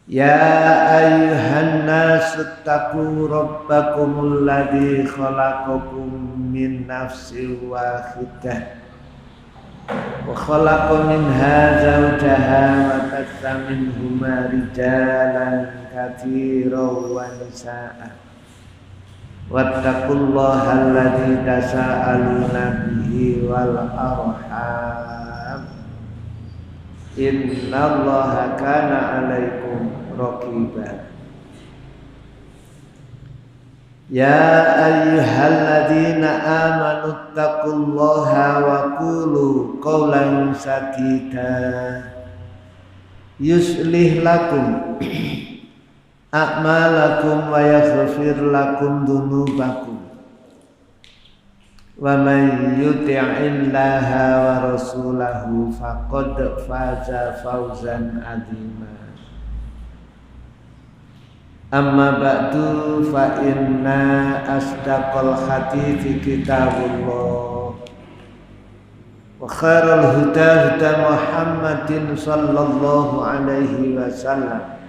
Ya ayyuhan nasu taqu rabbakumul ladzi khalaqakum min nafsin wahidah wa khalaqa minha zawjaha wa bassa minhuma rijalan katsiran wa nisaa'a wattaqullaha alladzi tasaaluna bihi wal arham innallaha kana 'alaikum raqiba. Ya ayyuhalladzina amanu taqullaha wa qulu qawlan sadida yuslih lakum a'malakum wa yaghfir lakum dhunubakum wa man yuti'illaha wa rasulahu faqad faza fawzan 'azima. Amma ba'du fa inna asdaqal hadithi kitabullah wa khairal huda huda Muhammadin sallallahu alaihi wasallam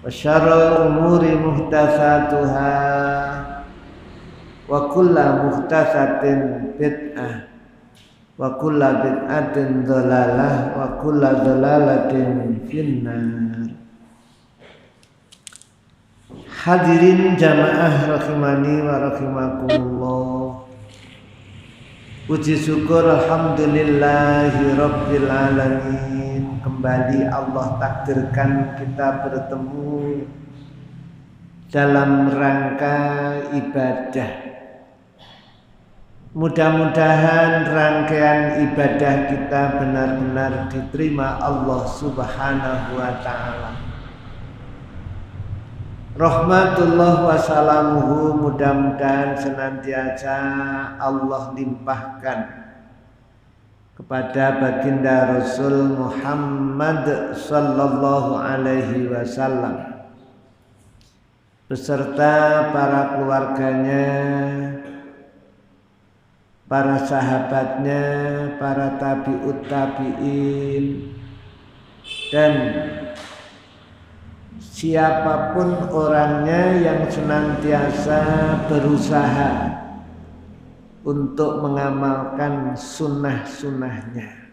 wa syarrul umuri muhdatsatuha wa kullu muhdatsatin bid'ah wa kullu bid'atin dhalalah wa kullu dhalalatin finnar. Hadirin jamaah rahimani wa rahimakumullah. Puji syukur alhamdulillahi rabbil alamin. Kembali Allah takdirkan kita bertemu dalam rangka ibadah. Mudah-mudahan rangkaian ibadah kita benar-benar diterima Allah Subhanahu wa ta'ala. Rahmatullah wassalamuhu mudah-mudahan senantiasa Allah limpahkan kepada baginda Rasul Muhammad sallallahu alaihi wasallam beserta para keluarganya, para sahabatnya, para tabi'ut tabi'in, dan siapapun orangnya yang senantiasa berusaha untuk mengamalkan sunnah-sunnahnya.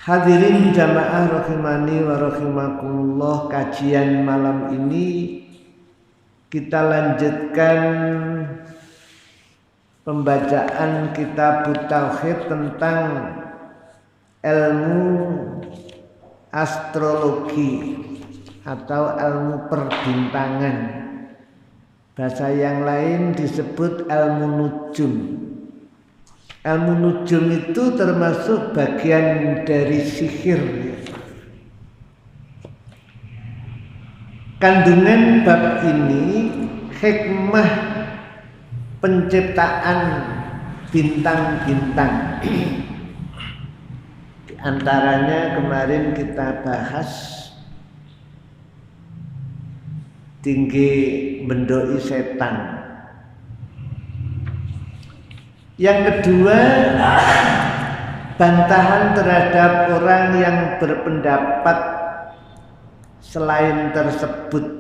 Hadirin jamaah rahimani wa rahimakumullah, kajian malam ini kita lanjutkan pembacaan kitab tauhid tentang ilmu astrologi atau ilmu perbintangan. Bahasa yang lain disebut ilmu nujum. Ilmu nujum itu termasuk bagian dari sihir. Kandungan bab ini hikmah penciptaan bintang-bintang. Antaranya kemarin kita bahas tinggi mendoi setan. Yang kedua, bantahan terhadap orang yang berpendapat selain tersebut.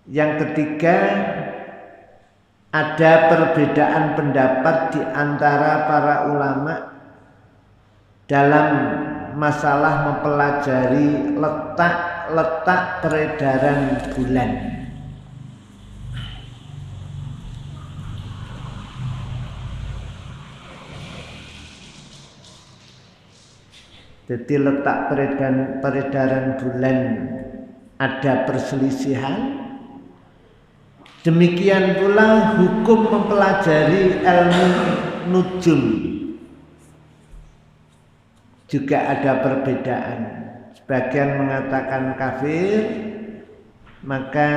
Yang ketiga, ada perbedaan pendapat di antara para ulama dalam masalah mempelajari letak peredaran bulan. Jadi letak peredaran bulan ada perselisihan. Demikian pula hukum mempelajari ilmu nujum juga ada perbedaan. Sebagian mengatakan kafir, maka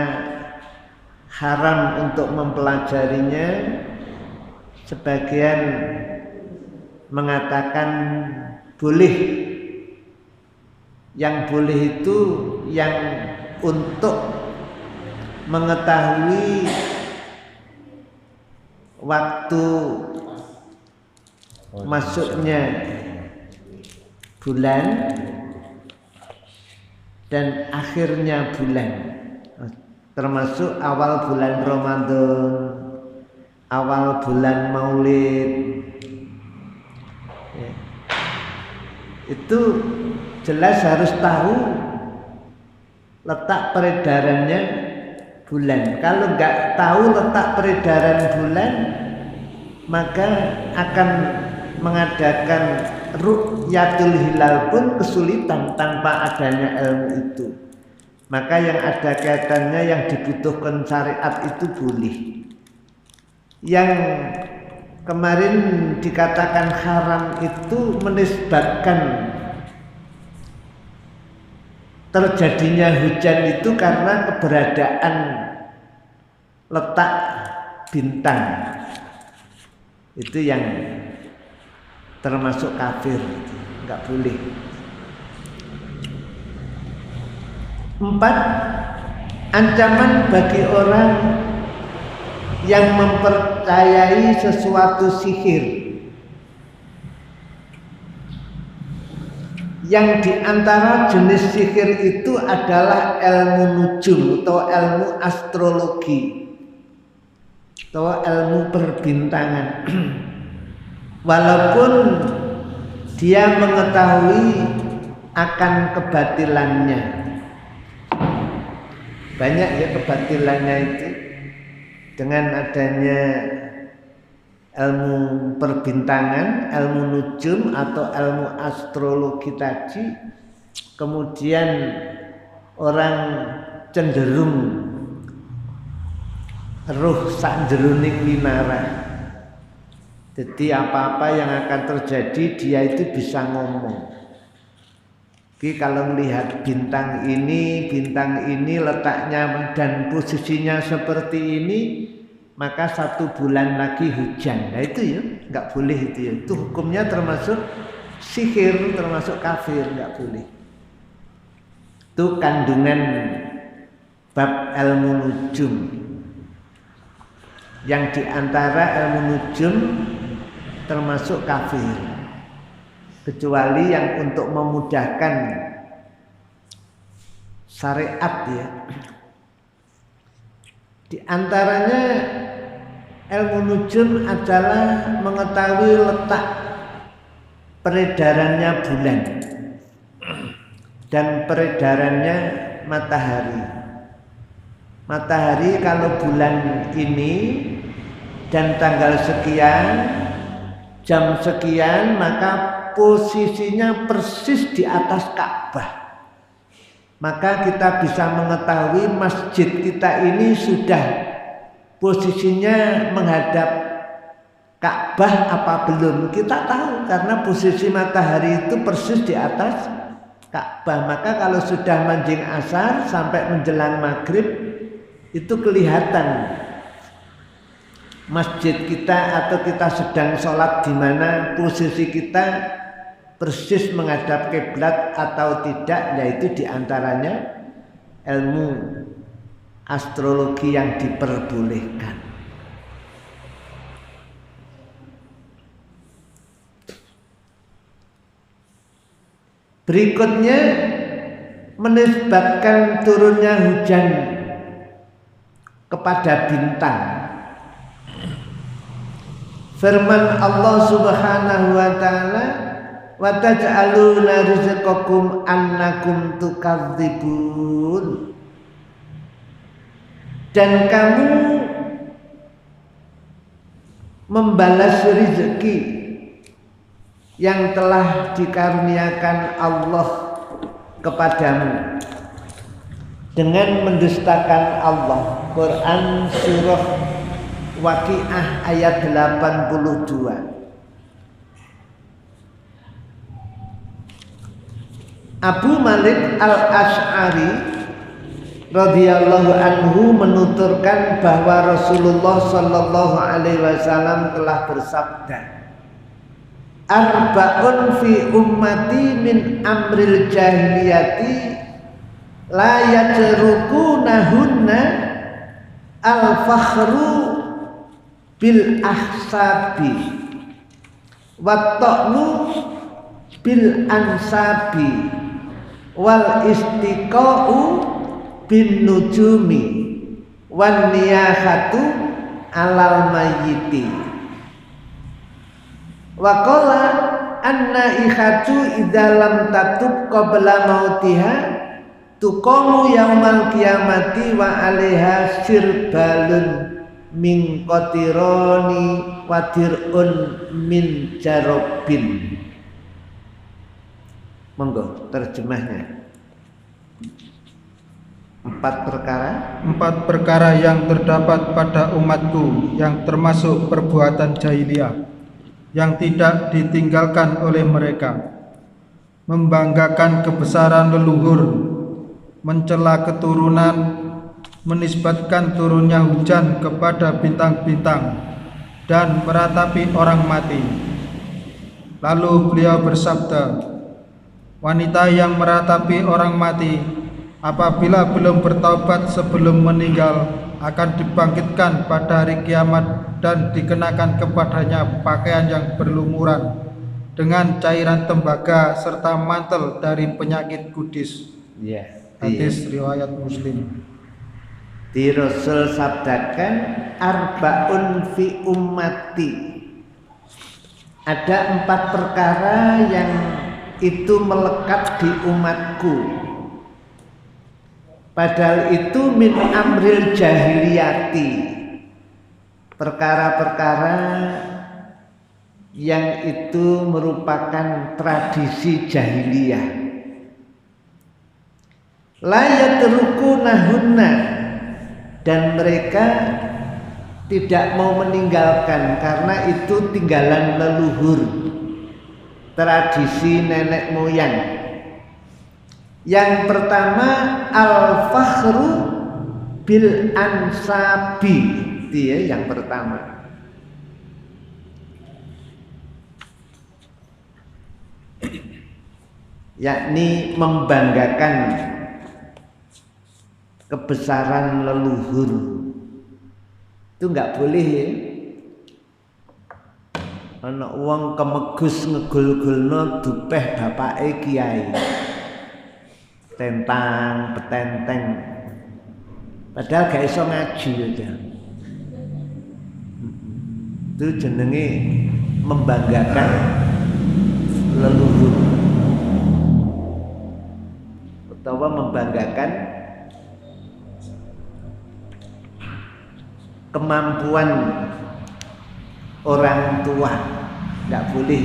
haram untuk mempelajarinya. Sebagian mengatakan boleh. Yang boleh itu yang untuk mengetahui waktu masuknya bulan dan akhirnya bulan, termasuk awal bulan Ramadan, awal bulan Maulid, ya. Itu jelas harus tahu letak peredarannya bulan. Kalau nggak tahu letak peredaran bulan, maka akan mengadakan ru'yatul hilal pun kesulitan tanpa adanya ilmu itu. Maka yang ada kaitannya yang dibutuhkan syariat itu boleh. Yang kemarin dikatakan haram itu menisbatkan terjadinya hujan itu karena keberadaan letak bintang. Itu yang termasuk kafir, nggak boleh. 4. Ancaman bagi orang yang mempercayai sesuatu sihir, yang diantara jenis sihir itu adalah ilmu nujum atau ilmu astrologi atau ilmu perbintangan. Walaupun dia mengetahui akan kebatilannya, banyak ya kebatilannya itu. Dengan adanya ilmu perbintangan, ilmu nujum atau ilmu astrologi tadi, kemudian orang cenderung roh sak jeroning winara. Jadi apa-apa yang akan terjadi dia itu bisa ngomong. Jadi kalau melihat bintang ini letaknya dan posisinya seperti ini, maka 1 bulan lagi hujan. Nah itu ya, nggak boleh itu ya. Itu hukumnya termasuk sihir, termasuk kafir, nggak boleh. Itu kandungan bab ilmu nujum. Yang diantara ilmu nujum termasuk kafir, kecuali yang untuk memudahkan syariat ya. Di antaranya ilmu nujum adalah mengetahui letak peredarannya bulan dan peredarannya matahari. Matahari kalau bulan ini dan tanggal sekian, jam sekian, maka posisinya persis di atas Ka'bah. Maka kita bisa mengetahui masjid kita ini sudah posisinya menghadap Ka'bah apa belum. Kita tahu karena posisi matahari itu persis di atas Ka'bah. Maka kalau sudah manjing asar sampai menjelang maghrib, itu kelihatan masjid kita atau kita sedang sholat di mana posisi kita persis menghadap kiblat atau tidak, yaitu diantaranya ilmu astrologi yang diperbolehkan. Berikutnya menisbatkan turunnya hujan kepada bintang. Firman Allah Subhanahu wa taala, wa taj'aluna rizqakum annakum tukadzibun. Dan kamu membalas rezeki yang telah dikaruniakan Allah kepadamu dengan mendustakan Allah. Quran surah Waqiah ayat 82. Abu Malik Al-Asy'ari radhiyallahu anhu menuturkan bahwa Rasulullah sallallahu alaihi wasallam telah bersabda, arba'un fi ummati min amril jahiliyati la yatrukunahunna al-fakhru bil ahsabi wa ta'nu bil ansabi wal istiqa'u bin nujumi wan niyahatu alal mayyiti. Wa qala anna ikhatu idza lam tatub qabla mautiha tuqamu yaumal qiyamati wa 'alaiha sirbalun min qatirani wa dir'un min jarobin. Monggo terjemahnya. 4 perkara yang terdapat pada umatku yang termasuk perbuatan jahiliyah yang tidak ditinggalkan oleh mereka: membanggakan kebesaran leluhur, mencela keturunan, menisbatkan turunnya hujan kepada bintang-bintang, dan meratapi orang mati. Lalu beliau bersabda, wanita yang meratapi orang mati apabila belum bertaubat sebelum meninggal akan dibangkitkan pada hari kiamat dan dikenakan kepadanya pakaian yang berlumuran dengan cairan tembaga serta mantel dari penyakit kudis. Hadis riwayat Muslim. Di Rasul sabdakan arbaun fi ummati, ada 4 perkara yang itu melekat di umatku, padahal itu min amril jahiliyati, perkara-perkara yang itu merupakan tradisi jahiliyah. La yatrukunahunna, dan mereka tidak mau meninggalkan karena itu tinggalan leluhur, tradisi nenek moyang. Yang pertama al-fakhru bil ansabi, dia yang pertama. Yakni membanggakan kebesaran leluhur. Itu enggak boleh ya. Ana wong kemegus ngegul-gulno dupeh bapake kiai. Tentang petenteng. Padahal gak iso ngaji ya. Itu jenenge membanggakan leluhur. Utawa membanggakan kemampuan orang tua. Nggak boleh,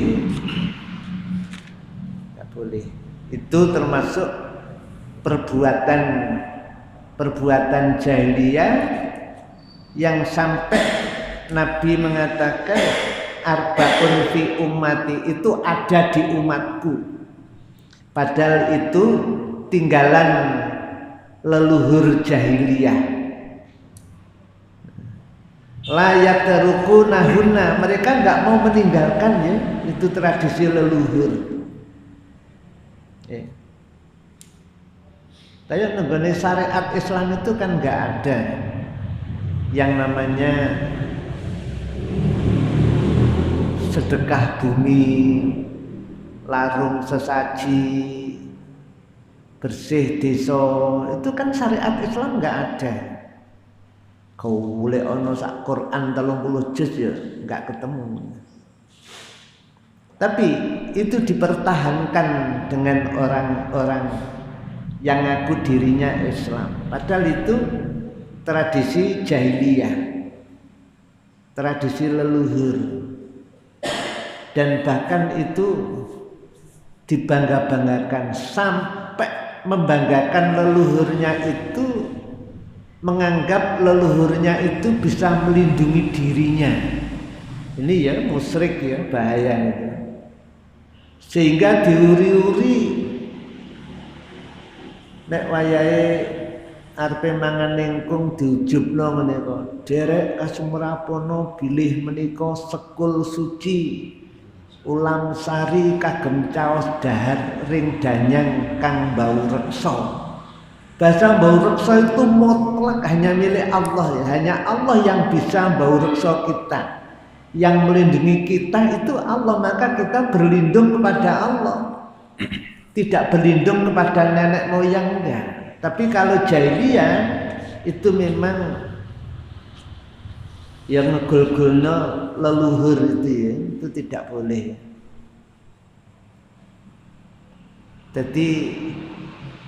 nggak boleh. Itu termasuk perbuatan jahiliyah yang sampai Nabi mengatakan arbaun fi ummati, itu ada di umatku, padahal itu tinggalan leluhur jahiliyah. Layak terukunahunna, mereka enggak mau meninggalkan ya, itu tradisi leluhur. Tapi mengenai syariat Islam itu kan enggak ada yang namanya sedekah bumi, larung sesaji, bersih desa, itu kan syariat Islam enggak ada. Kau boleh ono sak Quran 30 juz ya enggak ketemu. Tapi itu dipertahankan dengan orang-orang yang ngaku dirinya Islam. Padahal itu tradisi jahiliyah, tradisi leluhur, dan bahkan itu dibangga-banggakan sampai membanggakan leluhurnya itu, menganggap leluhurnya itu bisa melindungi dirinya. Ini ya musyrik ya, bahaya itu. Sehingga diuri-uri nek wayahe arepe mangan ningkung diujubno ngene kok. Derek kasumrapono bilih menika sekul suci. Ulam sari kagem caos dahar ring danyang kang bau reksa. Bahasa bau reksa itu mutlak hanya milik Allah ya. Hanya Allah yang bisa bau reksa kita. Yang melindungi kita itu Allah, maka kita berlindung kepada Allah. tidak berlindung kepada nenek moyang enggak. Tapi kalau jahiliyah itu memang yang ngegul-gulno leluhur itu ya, itu tidak boleh. Jadi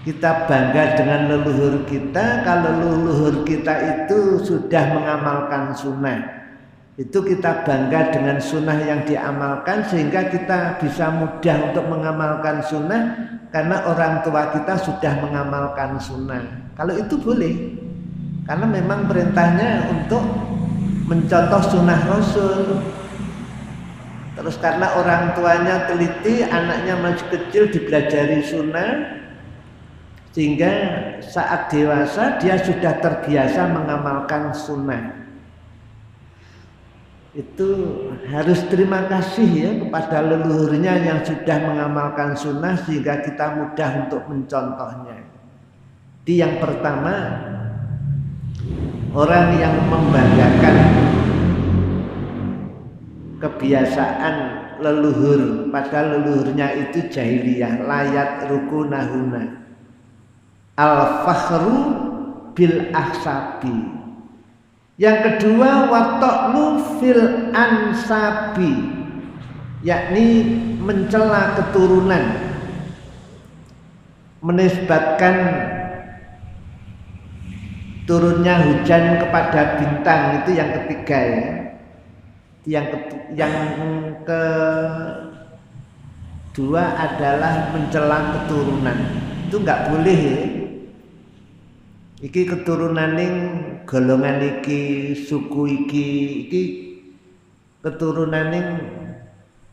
kita bangga dengan leluhur kita kalau leluhur kita itu sudah mengamalkan sunnah. Itu kita bangga dengan sunnah yang diamalkan sehingga kita bisa mudah untuk mengamalkan sunnah karena orang tua kita sudah mengamalkan sunnah. Kalau itu boleh, karena memang perintahnya untuk mencontoh sunnah Rasul. Terus karena orang tuanya teliti, anaknya masih kecil dipelajari sunnah, sehingga saat dewasa dia sudah terbiasa mengamalkan sunnah. Itu harus terima kasih ya kepada leluhurnya yang sudah mengamalkan sunnah sehingga kita mudah untuk mencontohnya. Di yang pertama, orang yang membanggakan kebiasaan leluhur, padahal leluhurnya itu jahiliyah, layat rukunahuna al-fakhru bil ahsabi. Yang kedua, watoklu fil ansabi, yakni mencela keturunan, menisbatkan turunnya hujan kepada bintang. Itu yang ketiga ya. Yang kedua adalah mencela keturunan. Itu enggak boleh ya. Iki keturunaning golongan iki, suku iki keturunaning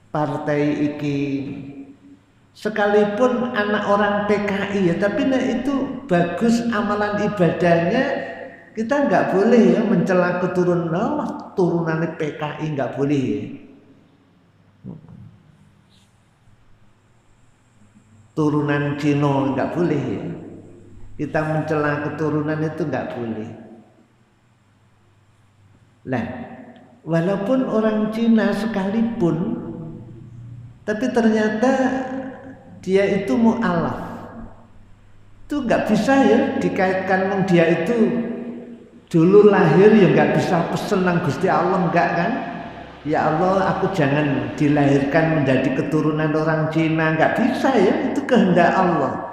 partai iki. Sekalipun anak orang PKI ya, tapi nah itu bagus amalan ibadahnya, kita nggak boleh ya mencela keturunan turunannya PKI, nggak boleh ya. Turunan Cina nggak boleh ya. Kita mencela keturunan itu nggak boleh. Lah, walaupun orang Cina sekalipun, tapi ternyata dia itu mu'alaf, itu nggak bisa ya dikaitkan dia itu dulu lahir ya nggak bisa pesen nang Gusti Allah, enggak kan? Ya Allah, aku jangan dilahirkan menjadi keturunan orang Cina, nggak bisa ya, itu kehendak Allah.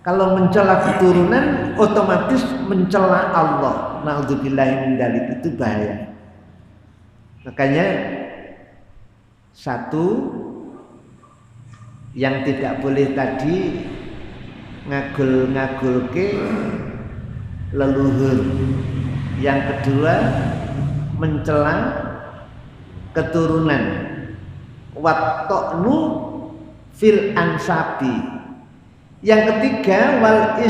Kalau mencela keturunan otomatis mencela Allah. Na'udzubillahi min dzalik, itu bahaya. Makanya satu yang tidak boleh tadi ngagul-ngagulke leluhur. Yang kedua mencela keturunan. Watta'nu fil ansabi. Yang ketiga wal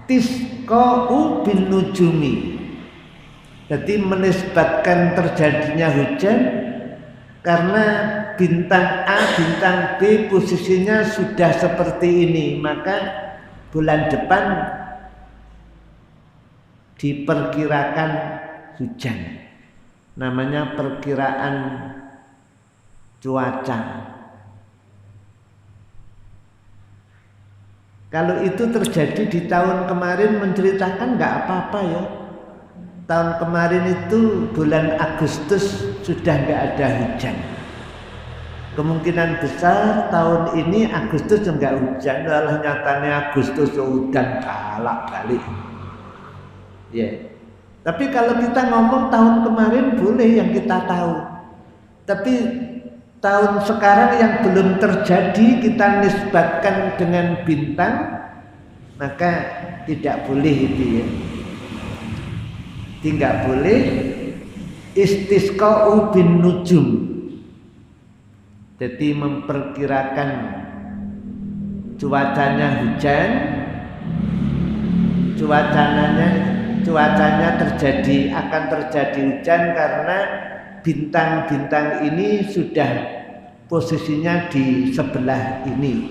istisqa'u bin nujumi. Jadi menisbatkan terjadinya hujan karena bintang A, bintang B posisinya sudah seperti ini, maka bulan depan diperkirakan hujan. Namanya perkiraan cuaca. Kalau itu terjadi di tahun kemarin menceritakan nggak apa-apa ya. Tahun kemarin itu bulan Agustus sudah nggak ada hujan. Kemungkinan besar tahun ini Agustus nggak hujan. Malah nyatanya Agustus hujan balik. Ya. Tapi kalau kita ngomong tahun kemarin boleh yang kita tahu. Tapi tahun sekarang yang belum terjadi kita nisbatkan dengan bintang, maka tidak boleh itu ya. Tidak boleh istisqa'u bin nujum. Jadi memperkirakan cuacanya hujan, cuacanya akan terjadi hujan karena bintang-bintang ini sudah posisinya di sebelah ini.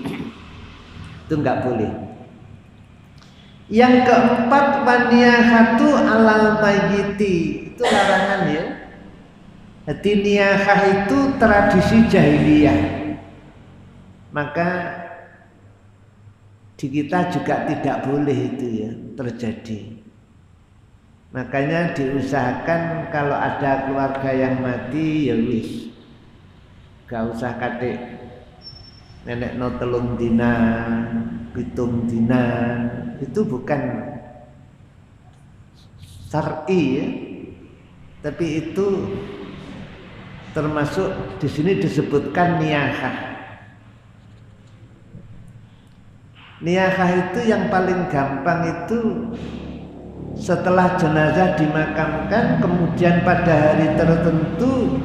Itu enggak boleh. Yang keempat waniyahatu alal mayyiti. Itu larangan ya. Jadi niyahah itu tradisi jahiliyah. Maka Di kita juga tidak boleh itu ya terjadi. Makanya diusahakan kalau ada keluarga yang mati ya wis, gak usah katik nenek no telung dina, pitung dina, itu bukan syar'i ya. Tapi itu termasuk di sini disebutkan niyahah. Niyahah itu yang paling gampang itu setelah jenazah dimakamkan, kemudian pada hari tertentu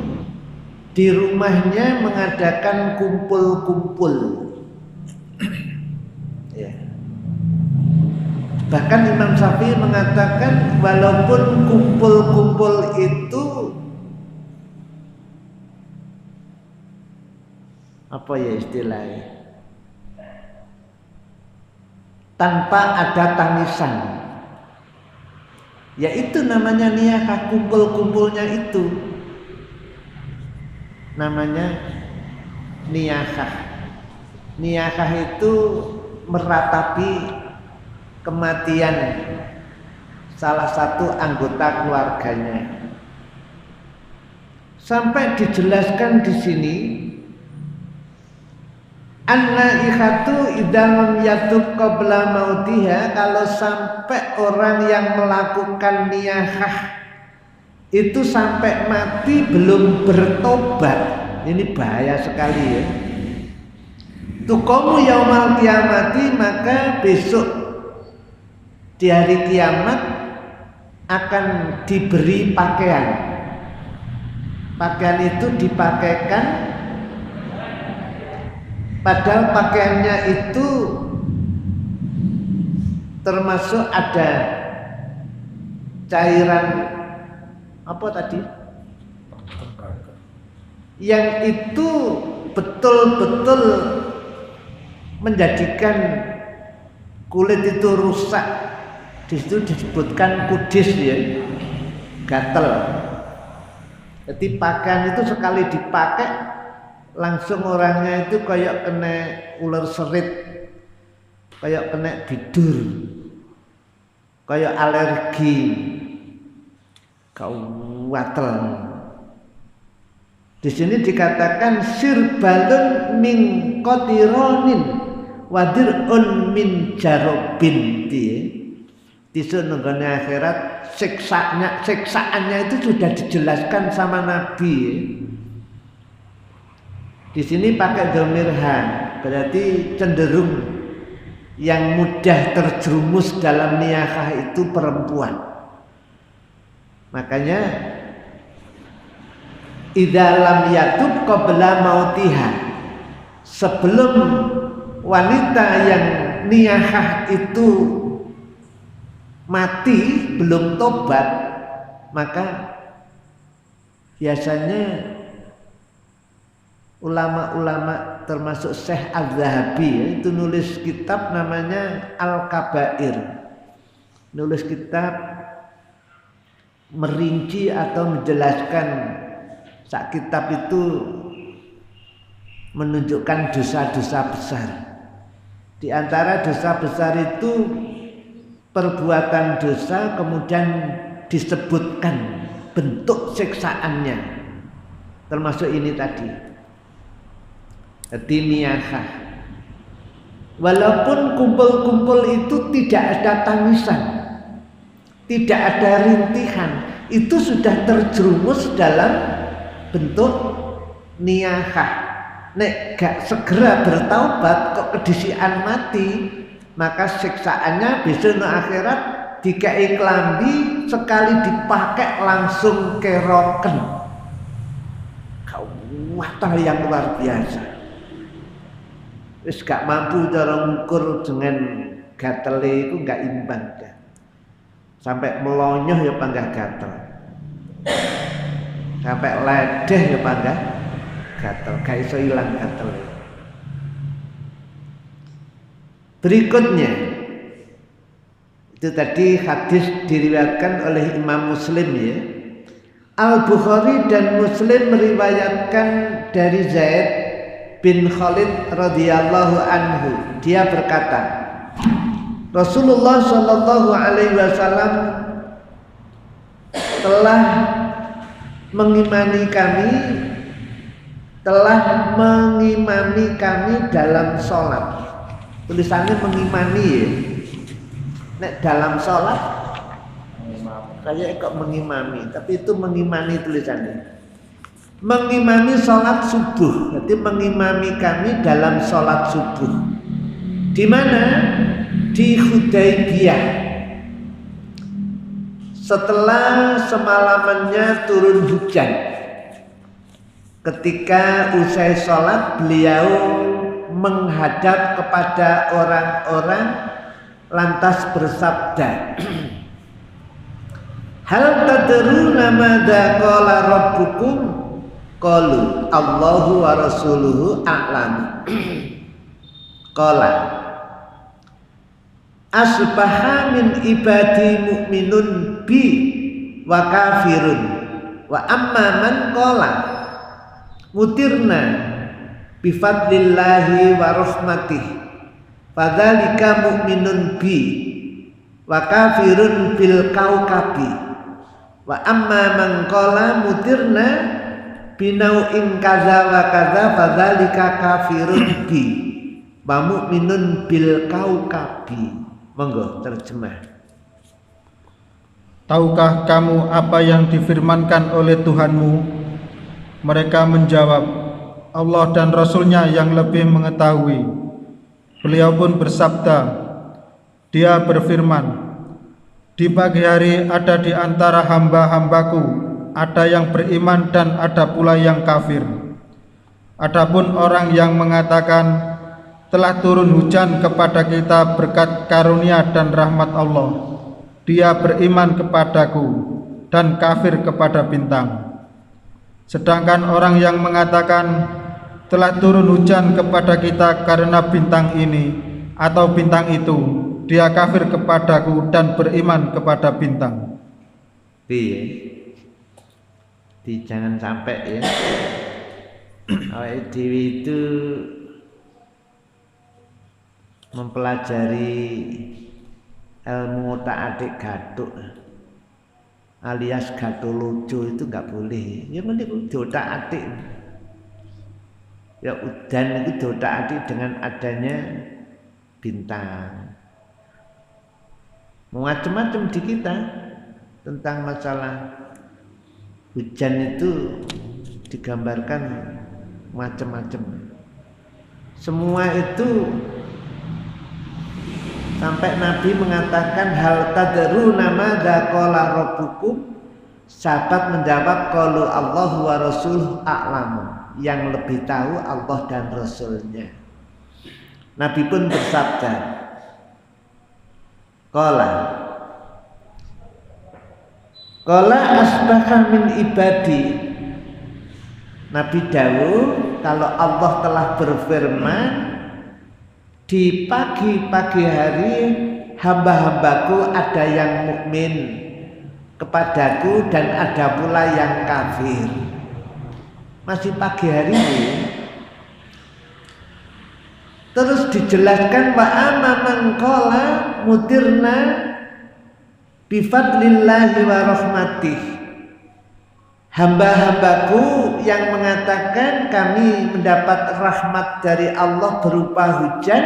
di rumahnya mengadakan kumpul-kumpul. Ya. Bahkan Imam Syafi'i mengatakan walaupun kumpul-kumpul itu apa ya istilahnya, tanpa ada tangisan, ya itu namanya niyahah. Kumpul-kumpulnya itu namanya niyahah. Niyahah itu meratapi kematian salah satu anggota keluarganya. Sampai dijelaskan di sini, an-naihatu idza lam yatub qabla mautiha, kalau sampai orang yang melakukan niyahah itu sampai mati belum bertobat, ini bahaya sekali ya. Tuqamu yaumal qiyamati, maka besok di hari kiamat akan diberi pakaian. Pakaian itu dipakaikan, padahal pakaiannya itu termasuk ada cairan apa tadi? Yang itu betul-betul menjadikan kulit itu rusak. Di situ disebutkan kudis ya, gatel. Jadi pakaian itu sekali dipakai langsung orangnya itu kayak kena ular serit, kayak kena bidur, kayak alergi, kawatel. Di sini dikatakan sirbalun min qatironin wadirun min jarobin. Di sunggone akhirat siksaannya itu sudah dijelaskan sama Nabi. Di sini pakai dhamir ha, berarti cenderung yang mudah terjerumus dalam niyahah itu perempuan. Makanya idza lam yatub qabla mautiha, sebelum wanita yang niyahah itu mati belum tobat, maka biasanya ulama-ulama termasuk Syekh Az-Zahabi ya, itu nulis kitab namanya Al-Kabair, nulis kitab merinci atau menjelaskan. Sak kitab itu menunjukkan dosa-dosa besar. Di antara dosa besar itu perbuatan dosa, kemudian disebutkan bentuk siksaannya, termasuk ini tadi, niyahah. Walaupun kumpul-kumpul itu tidak ada tangisan, tidak ada rintihan, itu sudah terjerumus dalam bentuk niyahah. Nek gak segera bertaubat kok kedisian mati, maka siksaannya besok no akhirat dikai klambi, sekali dipakai langsung keroken. Kekuatan yang luar biasa. Wis gak mampu cara ngukur dengan gatele itu gak imbang dah. Sampai melonyoh ya panggah gatel, sampai ledeh ya panggah gatel, gak iso ilang gatel. Berikutnya itu tadi hadis diriwayatkan oleh Imam Muslim ya. Al-Bukhari dan Muslim meriwayatkan dari Zaid bin Khalid radhiyallahu anhu, dia berkata, Rasulullah Shallallahu Alaihi Wasallam telah mengimami kami dalam sholat. Tulisannya mengimani ya. Nek dalam sholat kayak kok mengimami, tapi itu mengimani tulisannya. Mengimami sholat subuh, berarti mengimami kami dalam sholat subuh. Di mana? Di Hudaybiyah. Setelah semalamannya turun hujan, ketika usai sholat beliau menghadap kepada orang-orang lantas bersabda, hal tadruna madza qala rabbukum? Qalu Allahu wa rasuluhu a'lam. Qala asbaha min ibadi mu'minun bi wa kafirun wa amma man qala mutirna bi fadlillahi wa rahmatihi fadzalika mu'minun bi wa kafirun bil kaukabi wa amma man qala mutirna binau'in kaza wa kaza fadzalika kafirun bi wa mu'minun bil kaukabi. Monggo terjemah. Tahukah kamu apa yang difirmankan oleh Tuhanmu? Mereka menjawab, Allah dan Rasulnya yang lebih mengetahui. Beliau pun bersabda, Dia berfirman, di pagi hari ada di antara hamba-hambaku ada yang beriman dan ada pula yang kafir. Adapun orang yang mengatakan telah turun hujan kepada kita berkat karunia dan rahmat Allah, dia beriman kepadaku dan kafir kepada bintang. Sedangkan orang yang mengatakan telah turun hujan kepada kita karena bintang ini atau bintang itu, dia kafir kepadaku dan beriman kepada bintang. Jangan sampai ya awake dhewe itu mempelajari ilmu otak-atik gathuk alias gathuk lucu itu nggak boleh. Ya mending diotak-atik. Ya udan itu diotak-atik dengan adanya bintang. Macam-macam di kita tentang masalah hujan itu digambarkan macam-macam. Semua itu sampai Nabi mengatakan hal tadruna madza qala rabbukum? Sahabat menjawab qalu Allahu wa rasuluhu a'lamu. Yang lebih tahu Allah dan Rasulnya. Nabi pun bersabda, qala asbaha min ibadi. Nabi dawuh kalau Allah telah berfirman, di pagi-pagi hari hamba-hambaku ada yang mukmin kepadaku dan ada pula yang kafir. Masih pagi hari ini. Terus dijelaskan wa amma man qala mutirna bi fadlillahi wa rahmatihi. Hamba-hambaku yang mengatakan kami mendapat rahmat dari Allah berupa hujan,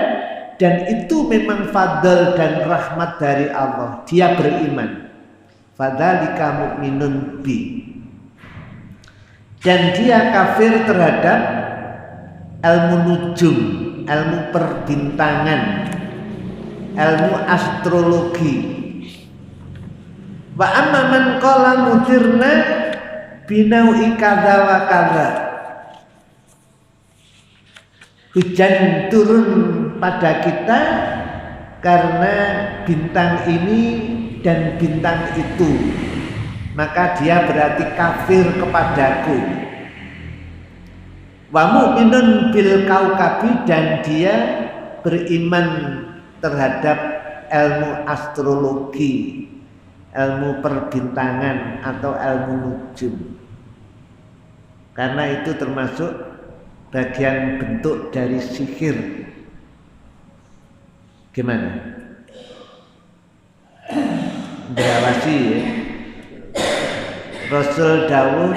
dan itu memang fadl dan rahmat dari Allah. Dia beriman. Fadzalika mu'minun bi. Dan dia kafir terhadap ilmu nujum, ilmu perbintangan, ilmu astrologi. Wa amma man qala mutirna binau'i kadza wa kadza. Hujan turun pada kita karena bintang ini dan bintang itu, maka dia berarti kafir kepadaku. Wa mu'minun bil kaukabi, dan dia beriman terhadap ilmu astrologi, ilmu perbintangan atau ilmu nujum, karena itu termasuk bagian bentuk dari sihir. Gimana? Berawasi ya. Rasul dawuh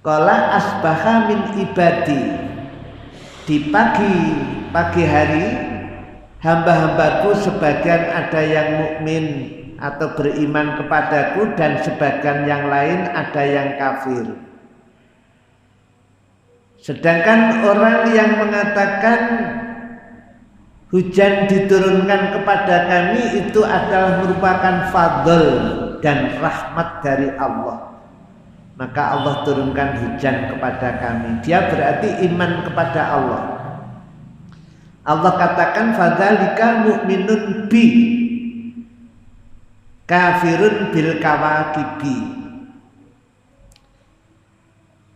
qala asbaha min ibadi. Di pagi hari hamba-hambaku sebagian ada yang mukmin atau beriman kepadaku dan sebagian yang lain ada yang kafir. Sedangkan orang yang mengatakan hujan diturunkan kepada kami itu adalah merupakan fadl dan rahmat dari Allah. Maka Allah turunkan hujan kepada kami. Dia berarti iman kepada Allah. Allah katakan fadzalika mu'minun bi kafirun bil kawakibi.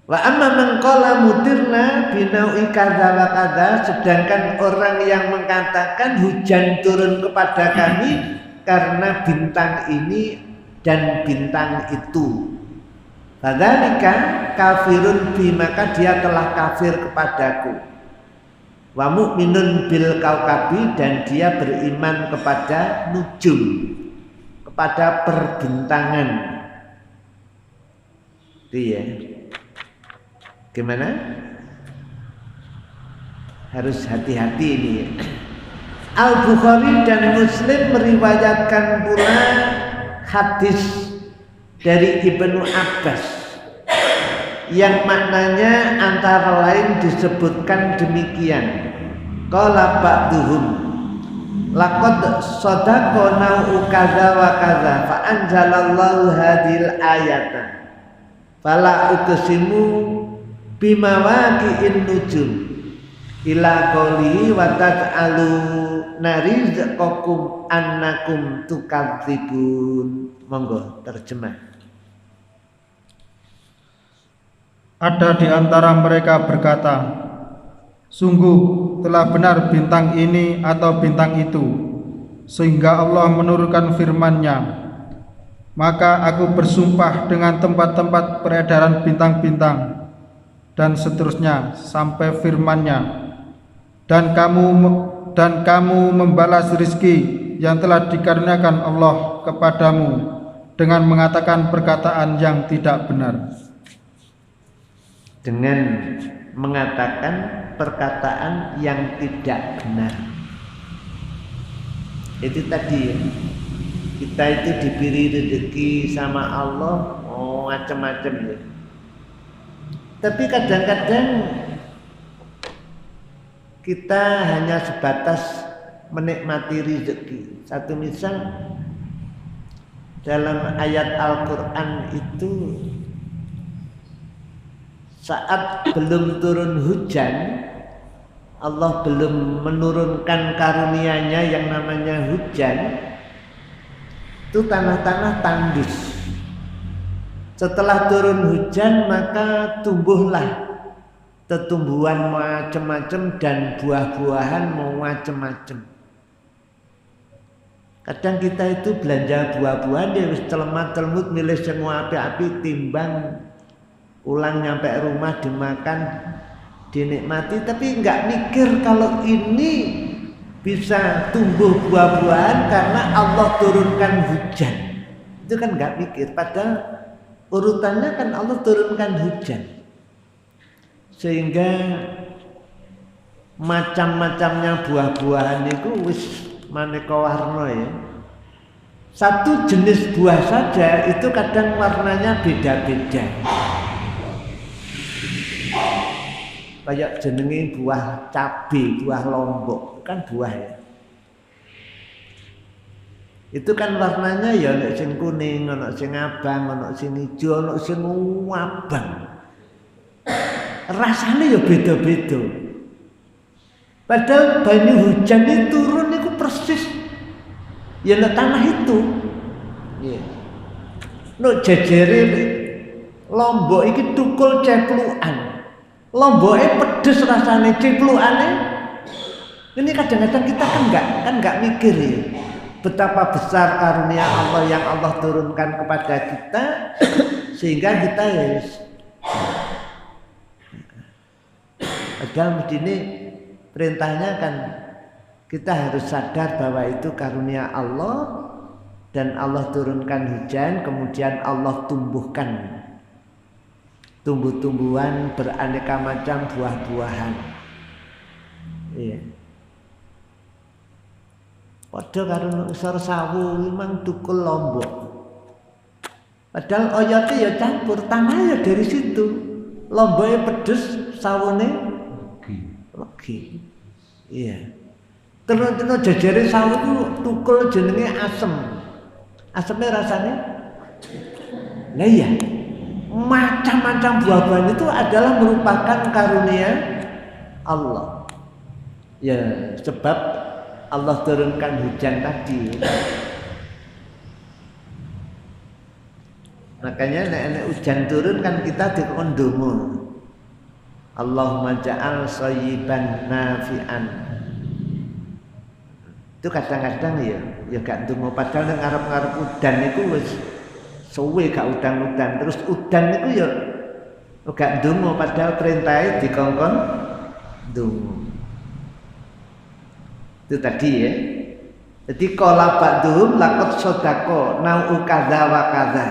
Wa amma man qala mutirna binaui kadza wa kadza, sedangkan orang yang mengatakan hujan turun kepada kami karena bintang ini dan bintang itu. Fadzalika kafirun bi, maka dia telah kafir kepadaku. Wa mu'minun bil kaukabi, dan dia beriman kepada nujum, kepada perbintangan. Iya. Gimana? Harus hati-hati ini. Al-Bukhari dan Muslim meriwayatkan pula hadis dari Ibnu Abbas yang maknanya antara lain disebutkan demikian. Qala ba'duhum laqad sadaqana kadza wa kadza fa anzalallahu hadhil ayata fala uqsimu bimawaqi'in nujum ila qawli wa taj'alu narizqakum annakum tukadzibun. Monggo terjemah. Ada di antara mereka berkata, sungguh telah benar bintang ini atau bintang itu, sehingga Allah menurunkan firman-Nya. Maka aku bersumpah dengan tempat-tempat peredaran bintang-bintang dan seterusnya sampai firman-Nya. Dan kamu membalas rizki yang telah dikaruniakan Allah kepadamu dengan mengatakan perkataan yang tidak benar. Dengan mengatakan perkataan yang tidak benar. Itu tadi ya. Kita itu diberi rezeki sama Allah, macam-macam ya. Tapi kadang-kadang kita hanya sebatas menikmati rezeki. Satu misal dalam ayat Al-Quran itu, saat belum turun hujan, Allah belum menurunkan karunia-Nya yang namanya hujan, itu tanah-tanah tandus. Setelah turun hujan maka tumbuhlah tumbuhan macam-macam dan buah-buahan macam-macam. Kadang kita itu belanja buah-buahan dia wis celemat-celemut milih sing apik-apik timbang ulang nyampe rumah dimakan dinikmati, tapi enggak mikir kalau ini bisa tumbuh buah-buahan karena Allah turunkan hujan. Itu kan enggak mikir, padahal urutannya kan Allah turunkan hujan. Sehingga macam-macamnya buah-buahan itu wis maneka warna ya. Satu jenis buah saja itu kadang warnanya beda-beda. Kayak jenenge buah cabe, buah lombok, kan buah ya. Itu kan warnanya ya ono sing kuning, ono sing abang, ono sing ijo, ono sing abang. Rasanya ya beda-beda. Padahal banyu hujan itu turun itu persis ya nek tanah itu. Nggih. Nek jejere lombok iki tukul ceplukan. Lomboke pedes rasane, ceplukane. Ini kadang-kadang kita kan enggak mikir ya. Betapa besar karunia Allah yang Allah turunkan kepada kita sehingga kita ya padahal mesti ini perintahnya kan Kita harus sadar bahwa itu karunia Allah dan Allah turunkan hujan, kemudian Allah tumbuhkan tumbuh-tumbuhan beraneka macam buah-buahan. Iya. Padha karo ngisor sawu memang tukul Lombok. Padahal oyote ya campur, tanah ya dari situ. Lomboknya pedes, sawune legi. Iya. Terus jajare sawu itu tukul jenenge asem. Asemnya rasanya nah iya, macam-macam buah-buahan itu adalah merupakan karunia Allah. Ya, sebab Allah turunkan hujan tadi. Makanya nek hujan turun kan kita dikondongo. Allahumma ja'al shayyiban nafi'an. Itu kadang-kadang ya gak ndonga padahal nek ngarep-ngarep udan niku wis suwe gak udan-udan. Terus udan niku ya gak ndonga padahal perintahe dikongkon ndonga. Itu tadi ya. Jadi qala ba'dhum laqad shadaqo nau kadza wa kadza.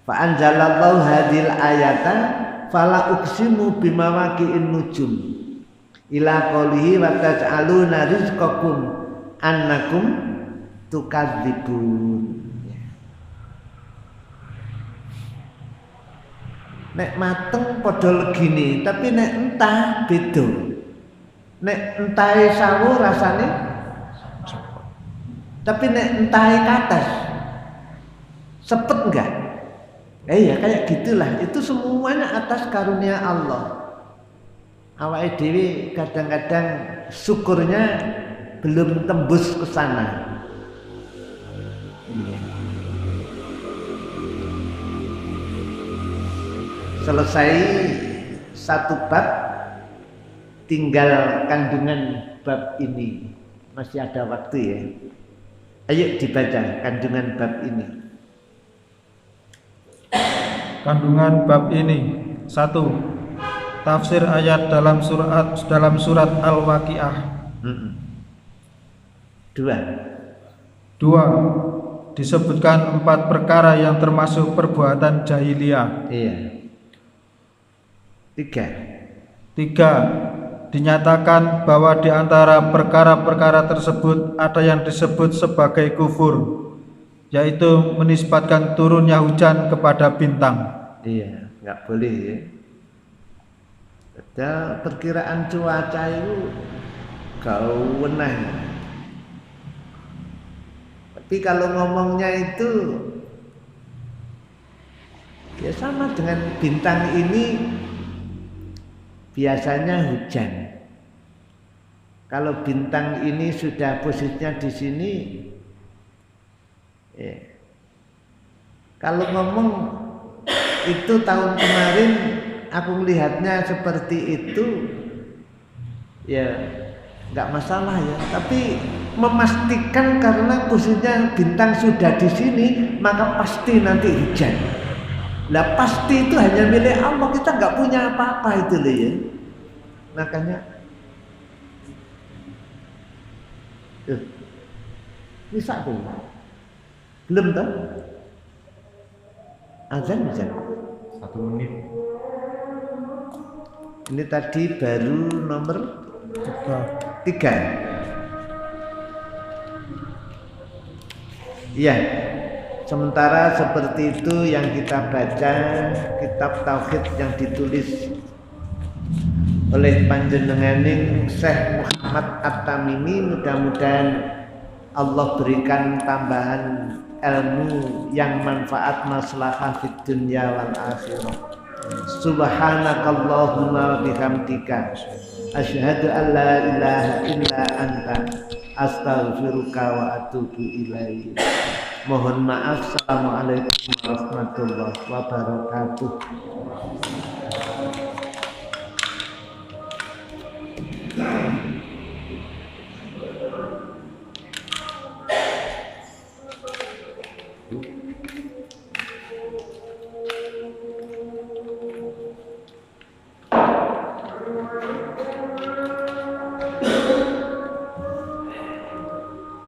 Fa anzalallahu hadhil ayata fala uqsimu bimawaqi'in nujum ila qoulihi wa taj'aluna rizqakum annakum tukadzibun. Nek mateng padha legine, tapi nek entah beda. Nek entahe sawu rasane tapi nek entahe kates sepet enggak? Ya kayak gitulah. Itu semuanya atas karunia Allah. Awake dhewe kadang-kadang syukurnya belum tembus ke sana. Selesai satu bab, tinggal kandungan bab ini. Masih ada waktu ya. Ayo dibaca kandungan bab ini. Kandungan bab ini 1. Tafsir ayat dalam surat Al-Waqiah. 2. Disebutkan 4 perkara yang termasuk perbuatan jahiliyah. Iya. 3. Dinyatakan bahwa di antara perkara-perkara tersebut ada yang disebut sebagai kufur, yaitu menisbatkan turunnya hujan kepada bintang. Iya, nggak boleh ya. Ada perkiraan cuaca itu kau wenah. Tapi kalau ngomongnya itu ya sama dengan bintang ini biasanya hujan. Kalau bintang ini sudah posisinya di sini, ya. Kalau ngomong itu tahun kemarin aku melihatnya seperti itu, ya nggak masalah ya. Tapi memastikan karena posisinya bintang sudah di sini, maka pasti nanti hujan. Lah pasti itu hanya milik Allah, kita nggak punya apa-apa itu loh ya. Makanya bisa tuh. Belum toh? Azan bisa. 1 menit. Ini tadi baru nomor 3. Iya. Sementara seperti itu yang kita baca kitab tauhid yang ditulis oleh panjenenganing Syekh Muhammad At-Tamimi, mudah-mudahan Allah berikan tambahan ilmu yang manfaat maslahah fid dunya wal akhirah. Subhanakallahumma wa bihamdika asyhadu an la ilaha illa anta astaghfiruka wa atubu ilaik. Mohon maaf. Assalamualaikum warahmatullahi wabarakatuh.